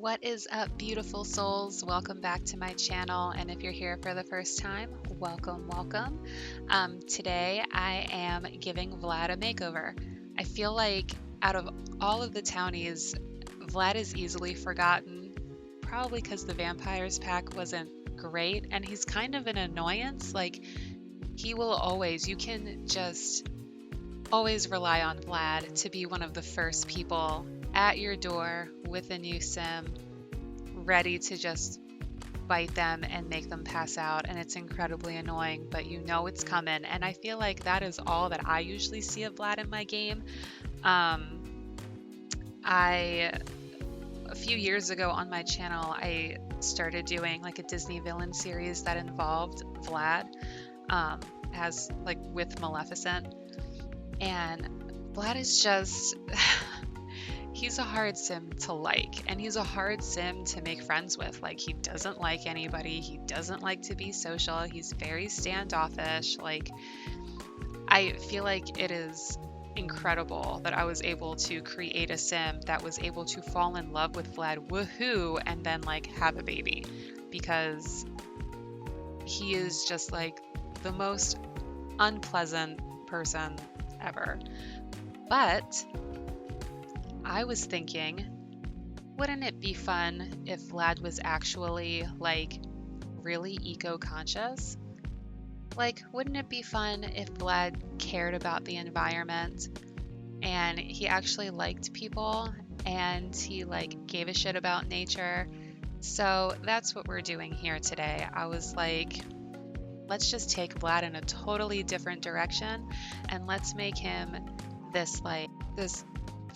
What is up, beautiful souls? Welcome back to my channel. And if you're here for the first time, welcome, welcome. Today I am giving Vlad a makeover. I feel like out of all of the townies, Vlad is easily forgotten, probably because the vampires pack wasn't great and he's kind of an annoyance. Like, he will always, you can just always rely on Vlad to be one of the first people at your door with a new sim, ready to just bite them and make them pass out. And it's incredibly annoying, but you know it's coming. And I feel like that is all that I usually see of Vlad in my game. A few years ago on my channel, I started doing like a Disney villain series that involved Vlad, as like with Maleficent. And Vlad is just, he's a hard sim to like, and he's a hard sim to make friends with. Like, he doesn't like anybody, he doesn't like to be social, he's very standoffish. Like, I feel like it is incredible that I was able to create a sim that was able to fall in love with Vlad, woohoo, and then like have a baby, because he is just like the most unpleasant person ever. But I was thinking, wouldn't it be fun if Vlad was actually like really eco-conscious? Like, wouldn't it be fun if Vlad cared about the environment and he actually liked people and he like gave a shit about nature? So that's what we're doing here today. I was like, let's just take Vlad in a totally different direction and let's make him this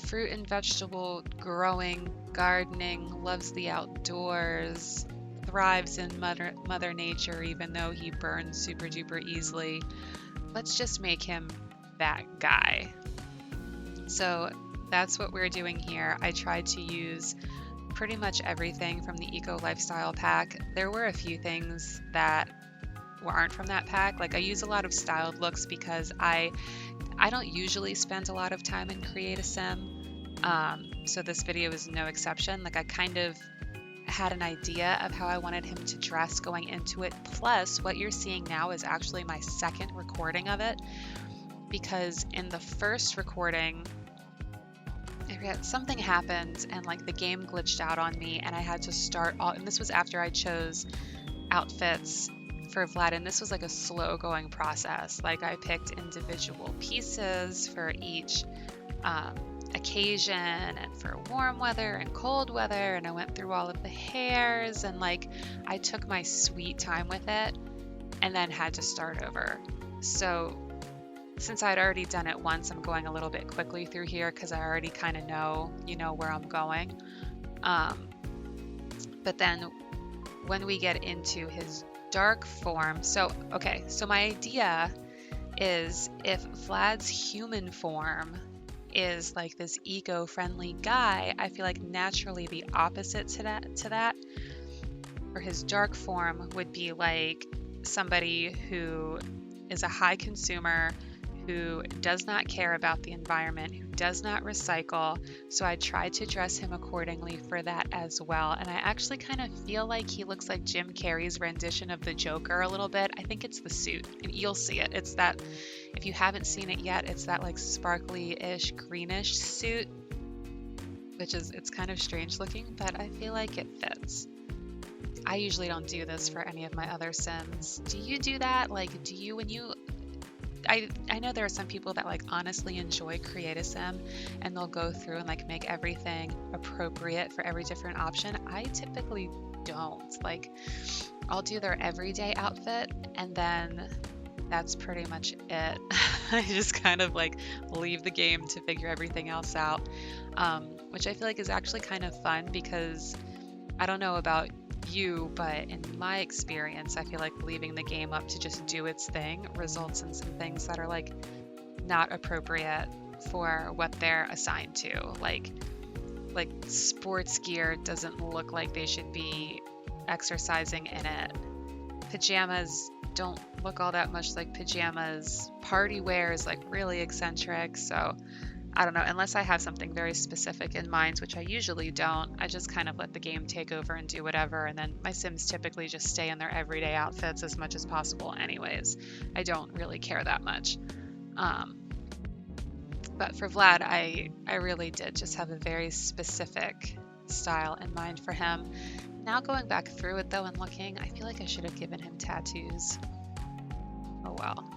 fruit and vegetable growing, gardening, loves the outdoors, thrives in mother nature even though he burns super duper easily. Let's just make him that guy. So that's what we're doing here. I tried to use pretty much everything from the eco lifestyle pack. There were a few things that aren't from that pack. Like, I use a lot of styled looks because I don't usually spend a lot of time in create a sim. So this video is no exception. Like, I kind of had an idea of how I wanted him to dress going into it. Plus, what you're seeing now is actually my second recording of it, because in the first recording, I forget, something happened and like the game glitched out on me and I had to start all, and this was after I chose outfits for Vlad, and this was like a slow going process. Like, I picked individual pieces for each occasion and for warm weather and cold weather, and I went through all of the hairs and like I took my sweet time with it and then had to start over. So since I'd already done it once, I'm going a little bit quickly through here because I already kind of know, where I'm going. But then when we get into his dark form, so my idea is if Vlad's human form is like this eco-friendly guy, I feel like naturally the opposite to that, or his dark form would be like somebody who is a high consumer, who does not care about the environment, who does not recycle. So I tried to dress him accordingly for that as well. And I actually kind of feel like he looks like Jim Carrey's rendition of the Joker a little bit. I think it's the suit, and you'll see it. It's that, if you haven't seen it yet, it's that like sparkly-ish greenish suit, it's kind of strange looking, but I feel like it fits. I usually don't do this for any of my other sims. Do you do that? Like, do you, when you, I know there are some people that like honestly enjoy create a sim and they'll go through and like make everything appropriate for every different option. I typically don't. Like, I'll do their everyday outfit and then that's pretty much it. I just kind of like leave the game to figure everything else out, which I feel like is actually kind of fun because I don't know about you, but in my experience, I feel like leaving the game up to just do its thing results in some things that are like not appropriate for what they're assigned to. Like sports gear doesn't look like they should be exercising in it. Pajamas don't look all that much like pajamas. Party wear is like really eccentric. So I don't know, unless I have something very specific in mind, which I usually don't, I just kind of let the game take over and do whatever. And then my Sims typically just stay in their everyday outfits as much as possible anyways. I don't really care that much. Um, but for Vlad, I really did just have a very specific style in mind for him. Now going back through it though and looking, I feel like I should have given him tattoos. Oh well.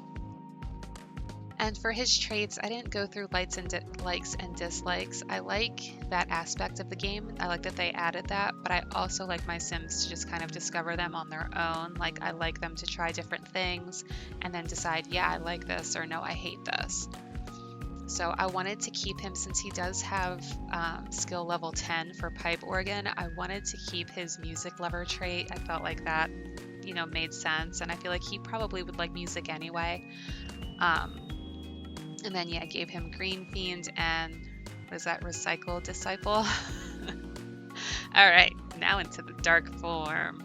And for his traits, I didn't go through likes and dislikes. I like that aspect of the game. I like that they added that, but I also like my Sims to just kind of discover them on their own. Like I like them to try different things and then decide, yeah, I like this, or no, I hate this. So I wanted to keep him, since he does have skill level 10 for pipe organ, I wanted to keep his music lover trait. I felt like that, made sense. And I feel like he probably would like music anyway. And then, yeah, I gave him Green Fiend and, was that Recycle Disciple? All right, now into the dark form.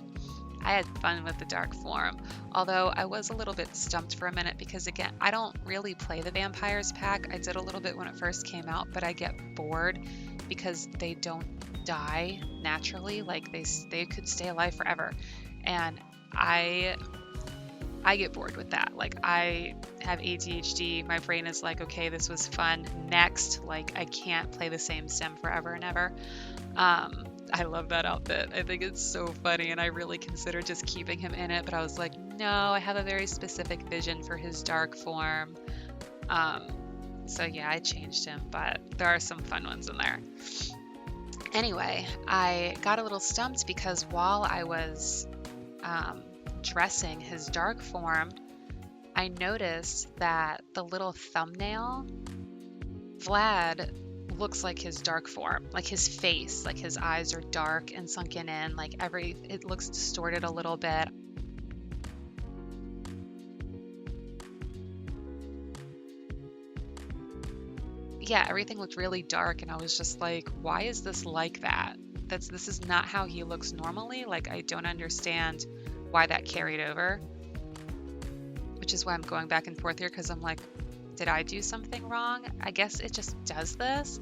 I had fun with the dark form, although I was a little bit stumped for a minute because, again, I don't really play the vampires pack. I did a little bit when it first came out, but I get bored because they don't die naturally. Like they could stay alive forever. And I get bored with that. Like I have ADHD. My brain is like, okay, this was fun. Next, like I can't play the same sim forever and ever. I love that outfit. I think it's so funny, and I really considered just keeping him in it, but I was like, no, I have a very specific vision for his dark form. So yeah, I changed him, but there are some fun ones in there. Anyway, I got a little stumped because while I was dressing his dark form, I noticed that the little thumbnail, Vlad looks like his dark form, like his face, like his eyes are dark and sunken in, like it looks distorted a little bit. Yeah, everything looked really dark, and I was just like, why is this like that? This is not how he looks normally. Like I don't understand why that carried over, which is why I'm going back and forth here, because I'm like, did I do something wrong? I guess it just does this.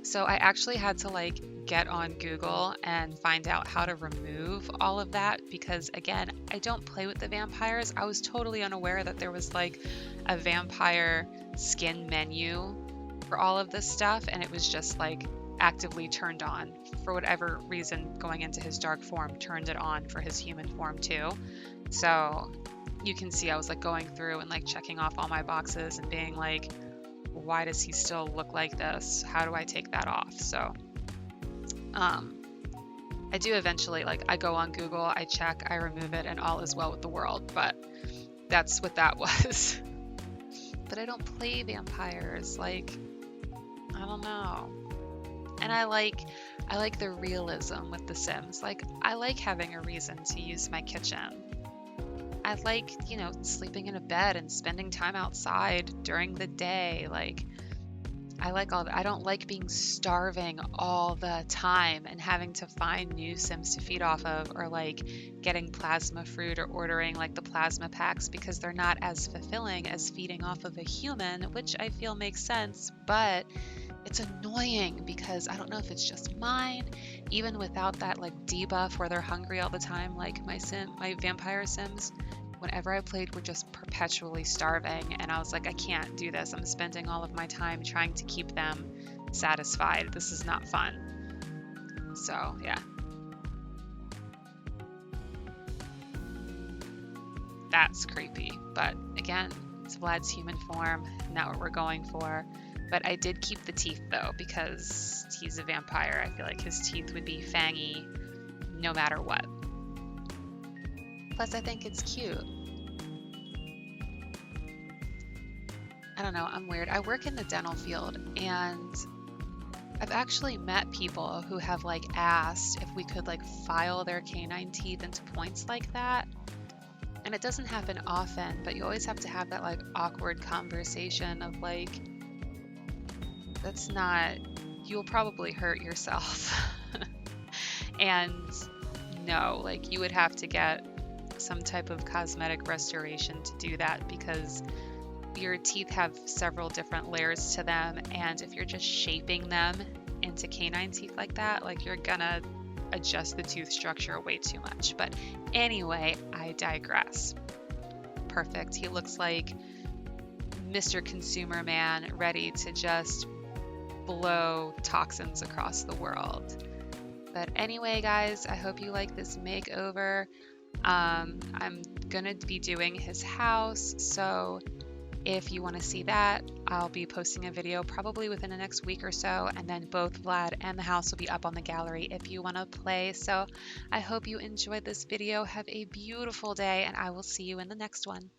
So I actually had to like get on Google and find out how to remove all of that, because again, I don't play with the vampires. I was totally unaware that there was like a vampire skin menu for all of this stuff, and it was just like actively turned on for whatever reason. Going into his dark form turned it on for his human form too. So you can see I was like going through and like checking off all my boxes and being like, why does he still look like this? How do I take that off? So I do eventually, like I go on Google, I check, I remove it, and all is well with the world. But that's what that was. But I don't play vampires. Like, I don't know. And I like the realism with The Sims. Like, I like having a reason to use my kitchen. I like, sleeping in a bed and spending time outside during the day. Like, I like all that. I don't like being starving all the time and having to find new Sims to feed off of, or like getting plasma fruit or ordering like the plasma packs, because they're not as fulfilling as feeding off of a human, which I feel makes sense, but it's annoying because I don't know if it's just mine, even without that like debuff where they're hungry all the time. Like my vampire Sims, whenever I played, were just perpetually starving, and I was like, I can't do this. I'm spending all of my time trying to keep them satisfied. This is not fun. So yeah, that's creepy. But again, it's Vlad's human form, not what we're going for. But I did keep the teeth though, because he's a vampire. I feel like his teeth would be fangy no matter what. Plus, I think it's cute. I don't know, I'm weird. I work in the dental field, and I've actually met people who have like asked if we could like file their canine teeth into points like that. And it doesn't happen often, but you always have to have that like awkward conversation of like, that's not, you'll probably hurt yourself. And no, like you would have to get some type of cosmetic restoration to do that, because your teeth have several different layers to them, and if you're just shaping them into canine teeth like that, like you're gonna adjust the tooth structure way too much. But anyway, I digress. Perfect. He looks like Mr. Consumer Man ready to just blow toxins across the world. But anyway, guys, I hope you like this makeover. I'm gonna be doing his house, so if you want to see that, I'll be posting a video probably within the next week or so, and then both Vlad and the house will be up on the gallery if you want to play. So I hope you enjoyed this video. Have a beautiful day, and I will see you in the next one.